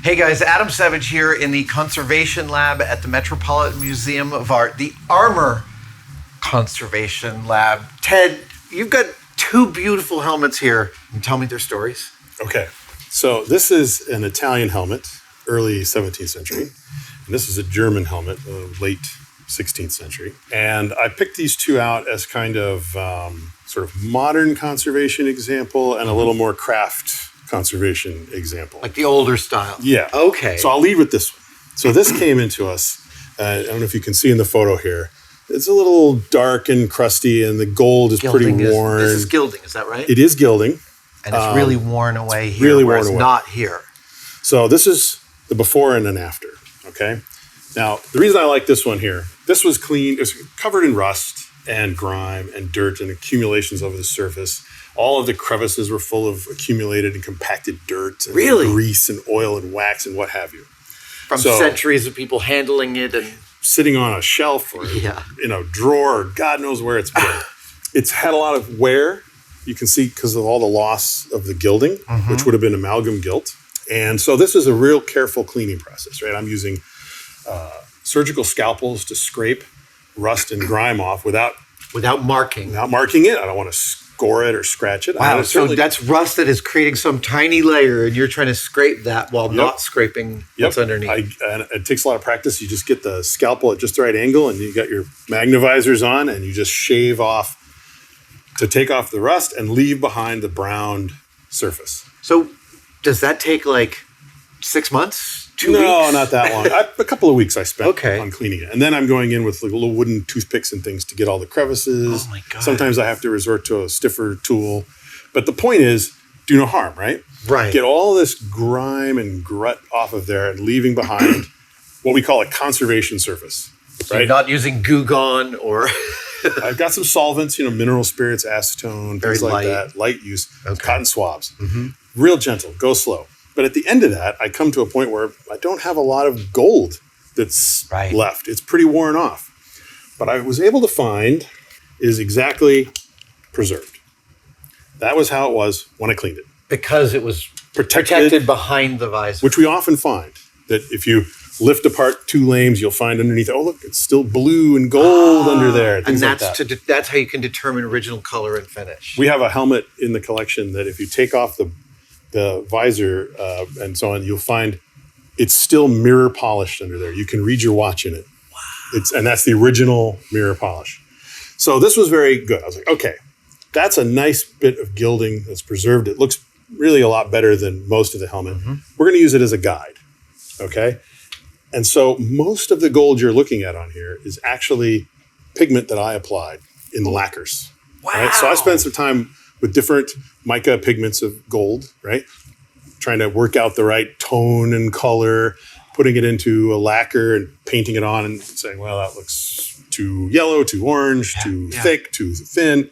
Hey guys, Adam Savage here in the Conservation Lab at the Metropolitan Museum of Art, the Armor Conservation Lab. Ted, you've got two beautiful helmets here. Can you tell me their stories? Okay, so this is an Italian helmet, early 17th century. And this is a German helmet, late 16th century. And I picked these two out as kind of sort of modern conservation example and a little more craft conservation example. Like the older style? Yeah. Okay. So I'll lead with this one. So this came into us, I don't know if you can see in the photo here, it's a little dark and crusty and the gold is Gilding pretty worn. This is gilding, is that right? It is gilding. And it's really worn away here, really whereas worn away. not here. So this is the before and an after, okay? Now, the reason I like this one here, this was clean, it was covered in rust and grime and dirt and accumulations over the surface. All of the crevices were full of accumulated and compacted dirt and grease and oil and wax and what have you. From centuries of people handling it and sitting on a shelf or in a drawer or God knows where it's been. It's had a lot of wear. You can see because of all the loss of the gilding, which would have been amalgam gilt. And so this is a real careful cleaning process, right? I'm using surgical scalpels to scrape rust and grime off without marking. Without marking it. I don't want to score it or scratch it. Wow, so that's rust that is creating some tiny layer and you're trying to scrape that while not scraping what's underneath. And it takes a lot of practice. You just get the scalpel at just the right angle and you got your magnifiers on and you just shave off to take off the rust and leave behind the browned surface. So does that take like 6 months? 2 weeks? No, not that long. A couple of weeks I spent on cleaning it. And then I'm going in with like little wooden toothpicks and things to get all the crevices. Oh my God. Sometimes I have to resort to a stiffer tool. But the point is, do no harm, right? Right. Get all this grime and grut off of there and leaving behind what we call a conservation surface. So you're not using Goo Gone or... I've got some solvents, mineral spirits, acetone, things like that. Light use, cotton swabs. Real gentle, go slow. But at the end of that, I come to a point where I don't have a lot of gold that's left. It's pretty worn off. But I was able to find is exactly preserved. That was how it was when I cleaned it. Because it was protected behind the visor. Which we often find, that if you lift apart two lames, you'll find underneath, oh, look, it's still blue and gold under there. And that's how you can determine original color and finish. We have a helmet in the collection that if you take off the visor and so on, you'll find it's still mirror polished under there. You can read your watch in it. Wow. And that's the original mirror polish. So this was very good. I was like, okay, that's a nice bit of gilding that's preserved. It looks really a lot better than most of the helmet. We're going to use it as a guide, okay? And so most of the gold you're looking at on here is actually pigment that I applied in the lacquers. Wow. Right? So I spent some time with different mica pigments of gold, right? Trying to work out the right tone and color, putting it into a lacquer and painting it on and saying, well, that looks too yellow, too orange, too thick, too thin.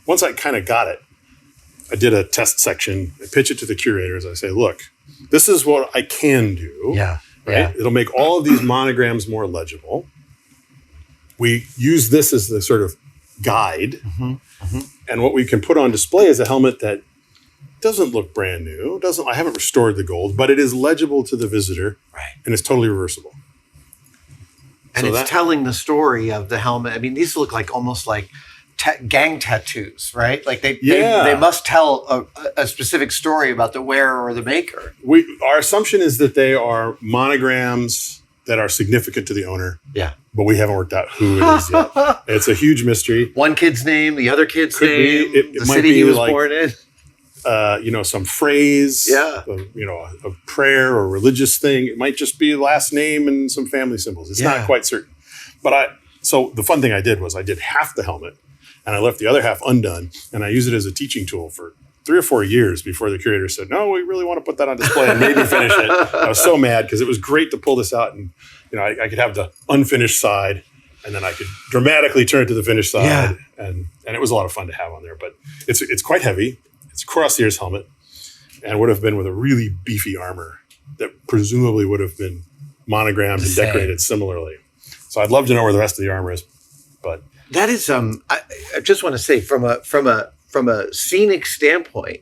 Once I kind of got it, I did a test section. I pitch it to the curators. I say, look, this is what I can do. Yeah. Right? Yeah. It'll make all of these monograms more legible. We use this as the sort of guide. And what we can put on display is a helmet that doesn't look brand new. I haven't restored the gold, but it is legible to the visitor. Right. And it's totally reversible. And so it's telling the story of the helmet. I mean, these look like almost like gang tattoos, right? Like they must tell a specific story about the wearer or the maker. Our assumption is that they are monograms that are significant to the owner. Yeah. But we haven't worked out who it is yet. It's a huge mystery. One kid's name, the other kid's name, the city he was born in. Some phrase, a prayer or religious thing. It might just be the last name and some family symbols. It's not quite certain. So the fun thing I did was I did half the helmet and I left the other half undone and I used it as a teaching tool for 3 or 4 years before the curator said, no, we really want to put that on display and maybe finish it. I was so mad because it was great to pull this out and I could have the unfinished side and then I could dramatically turn it to the finished side. And it was a lot of fun to have on there, but it's quite heavy. It's a crosshairs helmet and would have been with a really beefy armor that presumably would have been monogrammed and decorated similarly. So I'd love to know where the rest of the armor is, but that is I just want to say from a scenic standpoint,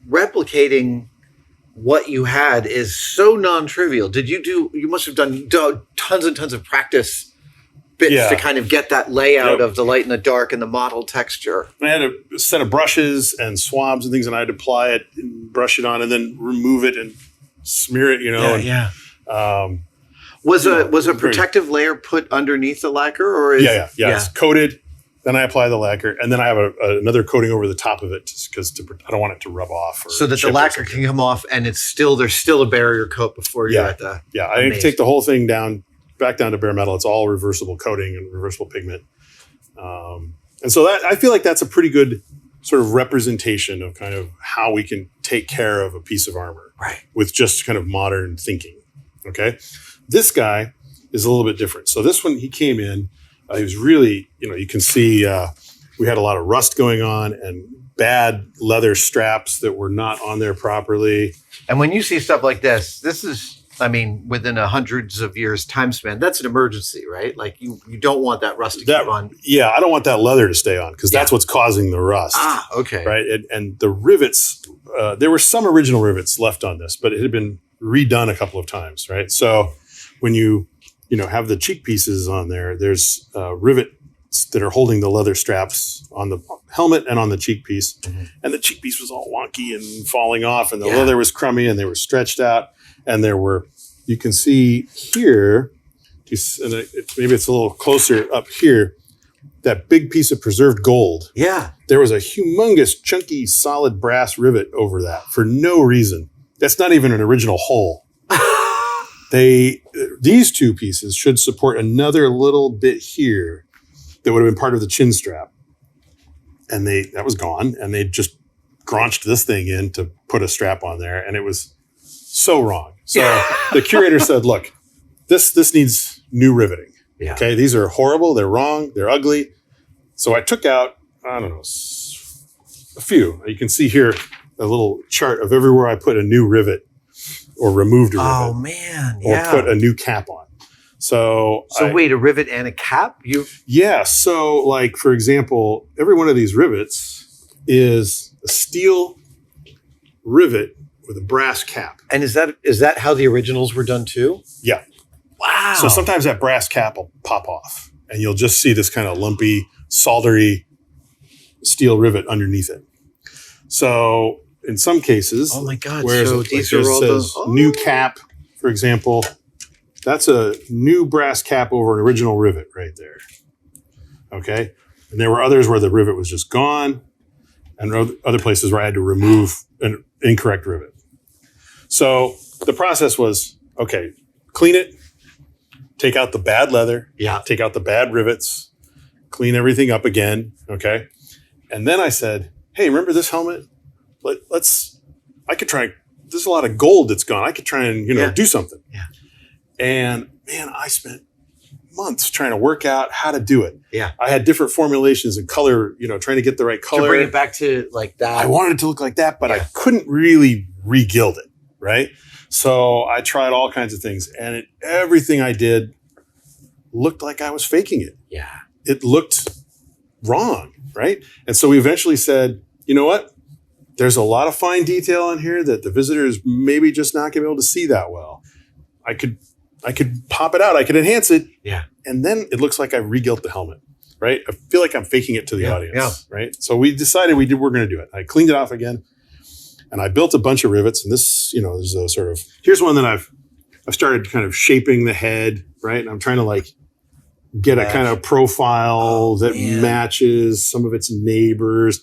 replicating what you had is so non-trivial. You must have done tons and tons of practice bits to kind of get that layout of the light and the dark and the mottled texture. I had a set of brushes and swabs and things, and I'd apply it and brush it on and then remove it and smear it, Was a protective layer put underneath the lacquer? Or It's coated. Then I apply the lacquer, and then I have another coating over the top of it because I don't want it to rub off. So that the lacquer can come off, and there's still a barrier coat before you're at the... Yeah, I take the whole thing back down to bare metal. It's all reversible coating and reversible pigment. And so I feel like that's a pretty good sort of representation of kind of how we can take care of a piece of armor with just kind of modern thinking. Okay. This guy is a little bit different. So this one, he came in, he was really, you can see we had a lot of rust going on and bad leather straps that were not on there properly. And when you see stuff like this is, within hundreds of years time span, that's an emergency, right? Like you don't want that rust to keep on. Yeah, I don't want that leather to stay on because that's what's causing the rust. Ah, okay. Right. And the rivets, there were some original rivets left on this, but it had been redone a couple of times, right? So when you have the cheek pieces on there, there's rivets that are holding the leather straps on the helmet and on the cheek piece. Mm-hmm. And the cheek piece was all wonky and falling off, and the leather was crummy, and they were stretched out. And you can see here, and maybe it's a little closer up here, that big piece of preserved gold. Yeah. There was a humongous, chunky, solid brass rivet over that for no reason. That's not even an original hole. These two pieces should support another little bit here that would have been part of the chin strap. And that was gone. And they just graunched this thing in to put a strap on there. And it was so wrong. So the curator said, look, this needs new riveting. Yeah. Okay. These are horrible. They're wrong. They're ugly. So I took out, I don't know, a few. You can see here a little chart of everywhere I put a new rivet or removed a rivet. Oh man. Or put a new cap on. So wait, a rivet and a cap? Yeah. So like, for example, every one of these rivets is a steel rivet with a brass cap. And is that how the originals were done too? Yeah. Wow. So sometimes that brass cap will pop off and you'll just see this kind of lumpy, soldery steel rivet underneath it. So in some cases, oh my God, whereas so these are all new cap, for example, that's a new brass cap over an original rivet right there. Okay. And there were others where the rivet was just gone and other places where I had to remove an incorrect rivet. So the process was, okay, clean it, take out the bad leather, take out the bad rivets, clean everything up again. Okay. And then I said, hey, remember this helmet? I could try, there's a lot of gold that's gone. I could try and, do something. Yeah. And man, I spent months trying to work out how to do it. Yeah. I had different formulations and color, trying to get the right color. To bring it back to like that. I wanted it to look like that, but I couldn't really re-gild it. Right. So I tried all kinds of things and everything I did looked like I was faking it. Yeah. It looked wrong. Right. And so we eventually said, you know what? There's a lot of fine detail in here that the visitors maybe just not going to be able to see that well. I could pop it out. I could enhance it. Yeah. And then it looks like I re-gilt the helmet, right? I feel like I'm faking it to the audience, right? So we decided we're going to do it. I cleaned it off again and I built a bunch of rivets. And this, there's a sort of, here's one that I've started kind of shaping the head, right? And I'm trying to like get a kind of profile that matches some of its neighbors,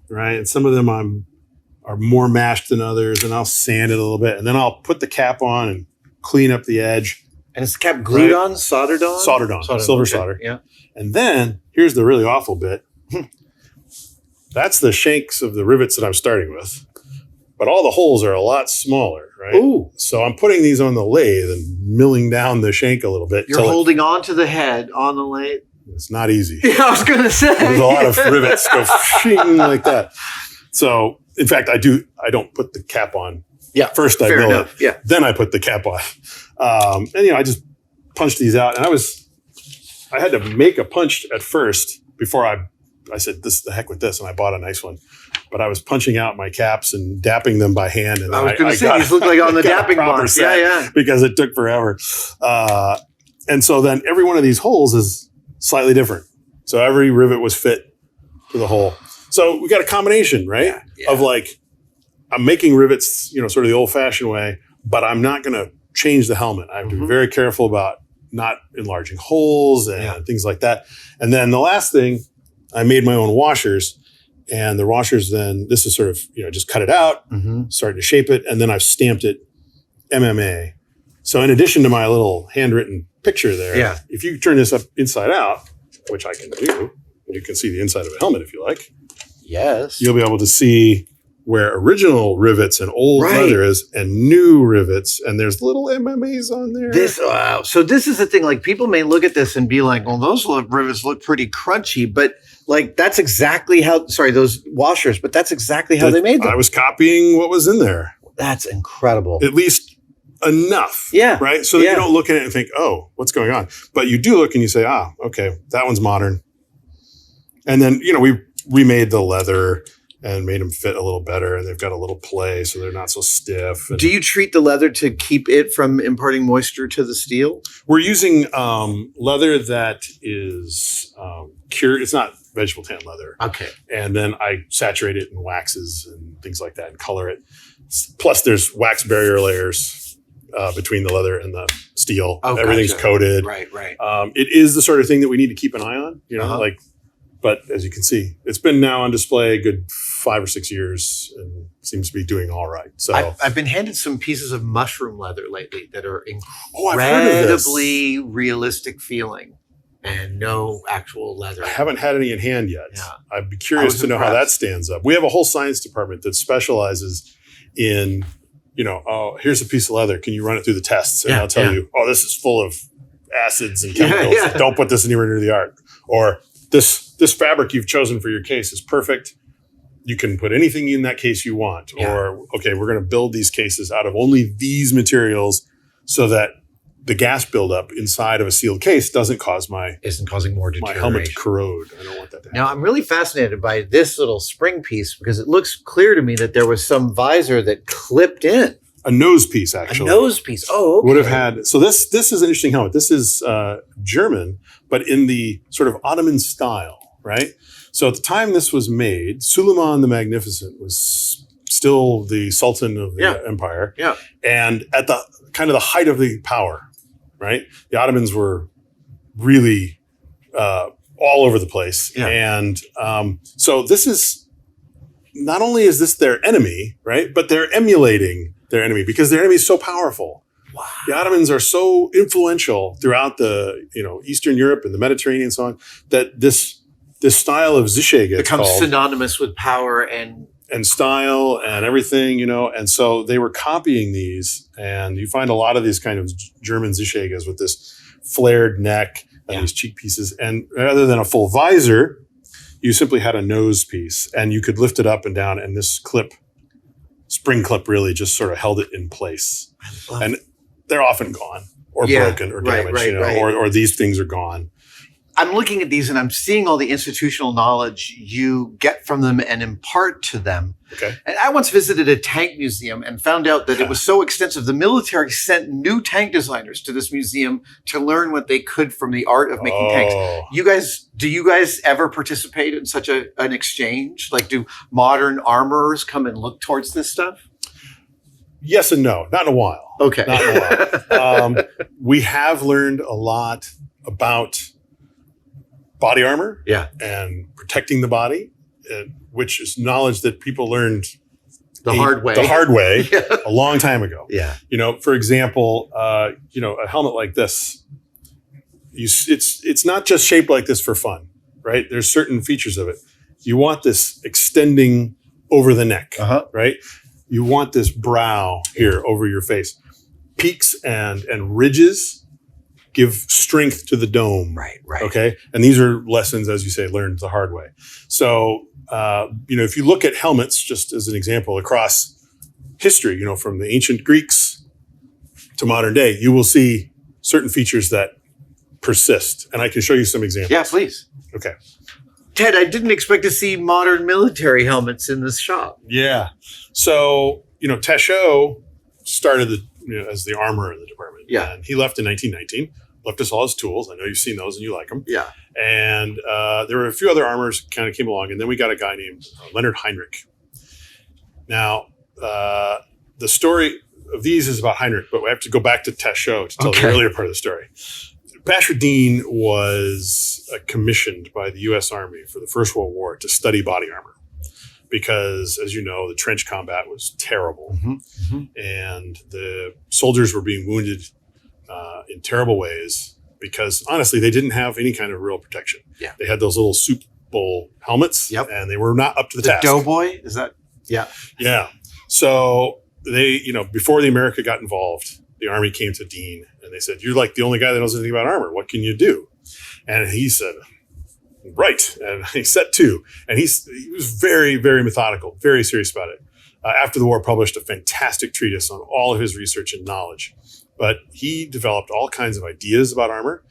right? And some of them are more mashed than others, and I'll sand it a little bit. And then I'll put the cap on and clean up the edge. And is the cap glued on, soldered on? Soldered on, silver solder. Yeah. And then here's the really awful bit. That's the shanks of the rivets that I'm starting with. But all the holes are a lot smaller, right? Ooh. So I'm putting these on the lathe and milling down the shank a little bit. You're holding on to the head on the lathe? It's not easy. Yeah, I was going to say. There's a lot of rivets go shing like that. So, in fact, I don't put the cap on. Yeah. First I mill it. Yeah. Then I put the cap on. And I just punched these out. And I had to make a punch at first before I I said, "This the heck with this," and I bought a nice one. But I was punching out my caps and dapping them by hand, and I was going to say these look like on the dapping box, because it took forever. And so then every one of these holes is slightly different. So every rivet was fit to the hole. So we got a combination, right? Of like, I'm making rivets, sort of the old-fashioned way, but I'm not going to change the helmet. I have to be very careful about not enlarging holes and things like that. And then the last thing, I made my own washers. And the washers then, this is sort of, just cut it out, started to shape it, and then I've stamped it MMA. So in addition to my little handwritten picture there, if you turn this up inside out, which I can do, you can see the inside of a helmet if you like. Yes. You'll be able to see where original rivets and old leather is and new rivets, and there's little MMAs on there. So this is the thing, like people may look at this and be like, well, those rivets look pretty crunchy, but like that's exactly how, those washers, but that's exactly how they made them. I was copying what was in there. That's incredible. At least enough. Yeah. Right? So that you don't look at it and think, oh, what's going on? But you do look and you say, okay, that one's modern. And then, we remade the leather and made them fit a little better, and they've got a little play so they're not so stiff. Do you treat the leather to keep it from imparting moisture to the steel? We're using leather that is cured. It's not vegetable tan leather. Okay. And then I saturate it in waxes and things like that and color it. Plus there's wax barrier layers between the leather and the steel. Oh, everything's coated. Right. It is the sort of thing that we need to keep an eye on, but as you can see, it's been now on display a good 5 or 6 years and seems to be doing all right. So I've been handed some pieces of mushroom leather lately that are I've heard of this. incredibly realistic feeling and no actual leather. I haven't had any in hand yet. Yeah. I'd be curious to know how that stands up. We have a whole science department that specializes in, here's a piece of leather. Can you run it through the tests? And I'll tell you, this is full of acids and chemicals. Don't put this anywhere near the art. Or this fabric you've chosen for your case is perfect. You can put anything in that case you want. Yeah. Or, okay, we're going to build these cases out of only these materials so that the gas buildup inside of a sealed case isn't causing more deterioration. My helmet to corrode. I don't want that to happen. Now, I'm really fascinated by this little spring piece because it looks clear to me that there was some visor that clipped in. A nose piece, actually. A nose piece. Oh, okay. Would have had. So this is an interesting helmet. This is German, but in the sort of Ottoman style, right? So at the time this was made, Suleiman the Magnificent was still the Sultan of the empire. Yeah. And at the kind of the height of the power, right? The Ottomans were really all over the place. Yeah. And so this is, not only is this their enemy, right? But they're emulating their enemy because their enemy is so powerful. Wow. The Ottomans are so influential throughout the Eastern Europe and the Mediterranean and so on that this style of Zischagge becomes synonymous with power and style and everything, and so they were copying these, and you find a lot of these kind of German Zischagges with this flared neck and these cheek pieces, and rather than a full visor, you simply had a nose piece, and you could lift it up and down, and this spring clip really just sort of held it in place. And they're often gone or broken or damaged, or these things are gone. I'm looking at these and I'm seeing all the institutional knowledge you get from them and impart to them. Okay. And I once visited a tank museum and found out that it was so extensive. The military sent new tank designers to this museum to learn what they could from the art of making tanks. Do you guys ever participate in such an exchange? Like, do modern armorers come and look towards this stuff? Yes and no. Not in a while. Okay. Not in a while. We have learned a lot about body armor and protecting the body, which is knowledge that people learned the hard way a long time ago. Yeah. For example, a helmet like this, it's not just shaped like this for fun, right? There's certain features of it. You want this extending over the neck, right? You want this brow here over your face. Peaks and ridges give strength to the dome. Right. Okay. And these are lessons, as you say, learned the hard way. So, if you look at helmets, just as an example, across history, from the ancient Greeks to modern day, you will see certain features that persist. And I can show you some examples. Yeah, please. Okay. Ted, I didn't expect to see modern military helmets in this shop. Yeah. So, Tachot started as the armorer in the department. Yeah. And he left in 1919, left us all his tools. I know you've seen those and you like them. Yeah. And there were a few other armorers kind of came along. And then we got a guy named Leonard Heinrich. Now, the story of these is about Heinrich, but we have to go back to Tachot to tell the earlier part of the story. Basher Dean was commissioned by the U.S. Army for the First World War to study body armor because, as you know, the trench combat was terrible. And the soldiers were being wounded in terrible ways because, honestly, they didn't have any kind of real protection. Yeah. They had those little soup bowl helmets, and they were not up to the task. Doughboy? Is that? Yeah. Yeah. So they, before the America got involved, the Army came to Dean and they said, "You're like the only guy that knows anything about armor. What can you do?" And he said, "Right." And he set to. And he was very, very methodical, very serious about it. After the war, published a fantastic treatise on all of his research and knowledge. But he developed all kinds of ideas about armor,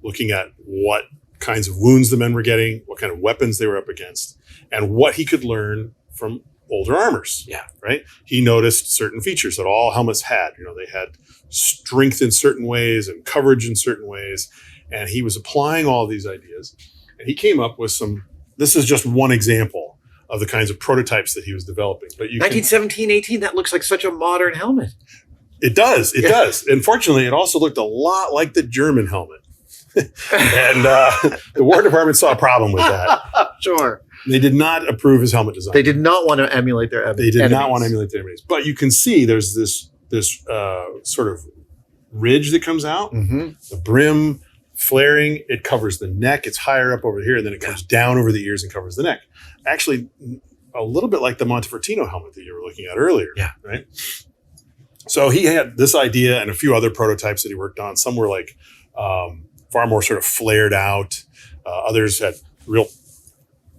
looking at what kinds of wounds the men were getting, what kind of weapons they were up against, and what he could learn from older armors. Yeah. Right. He noticed certain features that all helmets had. They had strength in certain ways and coverage in certain ways. And he was applying all these ideas. And he came up with this is just one example of the kinds of prototypes that he was developing. But 1917, 18, that looks like such a modern helmet. It does. It does. Unfortunately, it also looked a lot like the German helmet. And the War Department saw a problem with that. Sure. They did not approve his helmet design. They did not want to emulate their enemies. They did not want to emulate their enemies. But you can see there's this sort of ridge that comes out, the brim flaring. It covers the neck. It's higher up over here, and then it comes down over the ears and covers the neck. Actually, a little bit like the Montefortino helmet that you were looking at earlier. Yeah. Right. So he had this idea and a few other prototypes that he worked on. Some were like far more sort of flared out. Others had real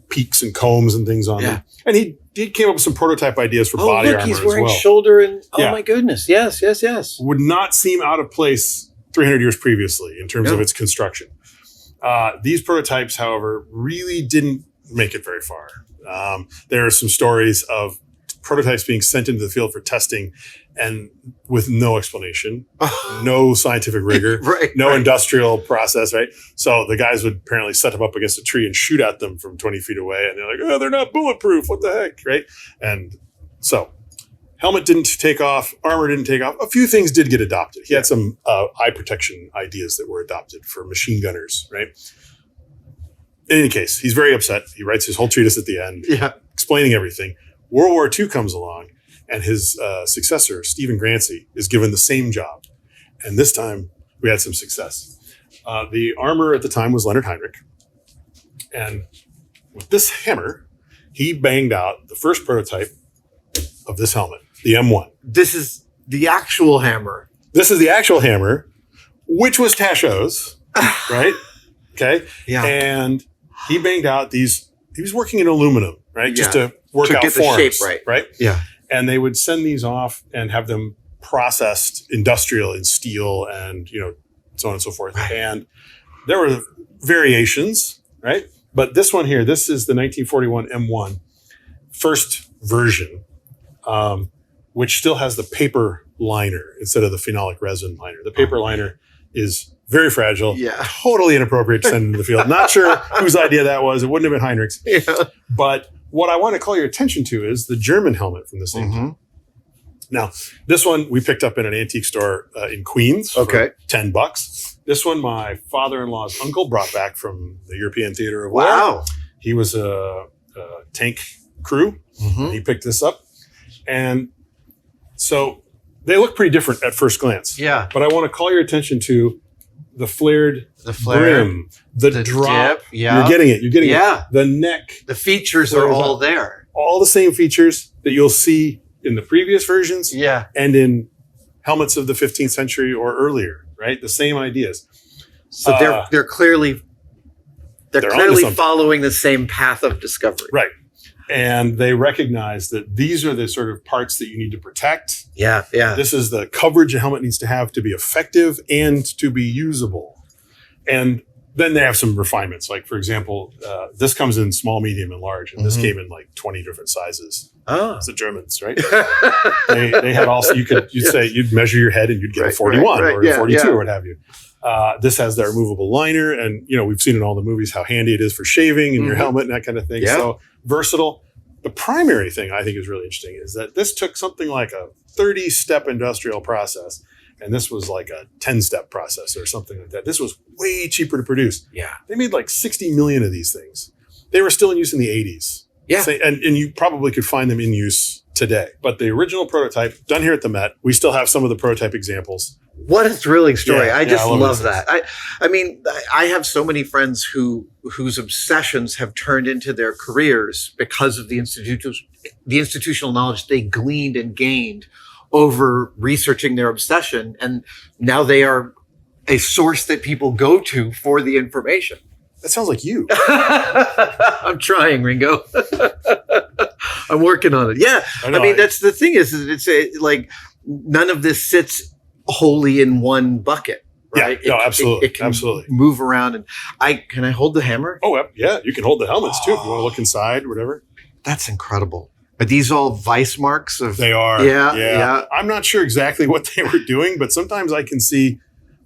peaks and combs and things on them. And he came up with some prototype ideas for body armor as well. He's wearing shoulder and, my goodness. Yes. Would not seem out of place 300 years previously in terms of its construction. These prototypes, however, really didn't make it very far. There are some stories of prototypes being sent into the field for testing and with no explanation, no scientific rigor, no industrial process, right? So the guys would apparently set them up against a tree and shoot at them from 20 feet away. And they're like, "Oh, they're not bulletproof. What the heck?" Right? And so helmet didn't take off. Armor didn't take off. A few things did get adopted. He had some eye protection ideas that were adopted for machine gunners, right? In any case, he's very upset. He writes his whole treatise at the end, explaining everything. World War II comes along, and his successor, Stephen Grancy, is given the same job. And this time, we had some success. The armorer at the time was Leonard Heinrich. And with this hammer, he banged out the first prototype of this helmet, the M1. This is the actual hammer. This is the actual hammer, which was Tachot's, right? Okay. Yeah. And he banged out these. He was working in aluminum, right? Just to work out get forms, the shape right? Yeah. And they would send these off and have them processed industrial in steel and, so on and so forth. Right. And there were variations, right? But this one here, this is the 1941 M1 first version, which still has the paper liner instead of the phenolic resin liner. The paper liner is very fragile, totally inappropriate to send into the field. Not sure whose idea that was. It wouldn't have been Heinrich's. But what I want to call your attention to is the German helmet from the same time. Now, this one we picked up in an antique store in Queens for $10. This one my father-in-law's uncle brought back from the European Theater of War. Wow. He was a tank crew. He picked this up. And so they look pretty different at first glance. Yeah. But I want to call your attention to the flared brim, the drop. Dip, You're getting it. It. The neck. The features are all there. All the same features that you'll see in the previous versions and in helmets of the 15th century or earlier, right? The same ideas. So they're clearly following the same path of discovery. Right. And they recognize that these are the sort of parts that you need to protect. Yeah. This is the coverage a helmet needs to have to be effective and to be usable. And Then they have some refinements. Like, for example, this comes in small, medium, and large. And this came in like 20 different sizes. Oh. It's the Germans, right? they had also, you'd measure your head and you'd get a 41 or a 42 or what have you. This has the removable liner. And, we've seen in all the movies how handy it is for shaving and your helmet and that kind of thing. Yeah. So versatile. The primary thing I think is really interesting is that this took something like a 30-step industrial process. And this was like a 10-step process or something like that. This was way cheaper to produce. Yeah. They made like 60 million of these things. They were still in use in the 80s. Yeah. And you probably could find them in use today. But the original prototype, done here at the Met, we still have some of the prototype examples. What a thrilling story. Yeah, I just love that. I mean, I have so many friends whose obsessions have turned into their careers because of the institutional knowledge they gleaned and gained over researching their obsession. And now they are a source that people go to for the information. That sounds like you. I'm trying, Ringo. I'm working on it. Yeah. I mean, that's the thing is it's like none of this sits wholly in one bucket. Right? Yeah, absolutely. It can move around. And can I hold the hammer? Oh, yeah. You can hold the helmets too if you want to look inside, whatever. That's incredible. Are these all vice marks? They are. Yeah. I'm not sure exactly what they were doing, but sometimes I can see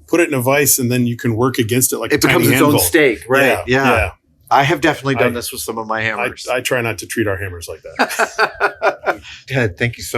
put it in a vice and then you can work against it like it becomes its own stake. Right. Yeah. I have definitely done this with some of my hammers. I try not to treat our hammers like that. Ted, thank you so much.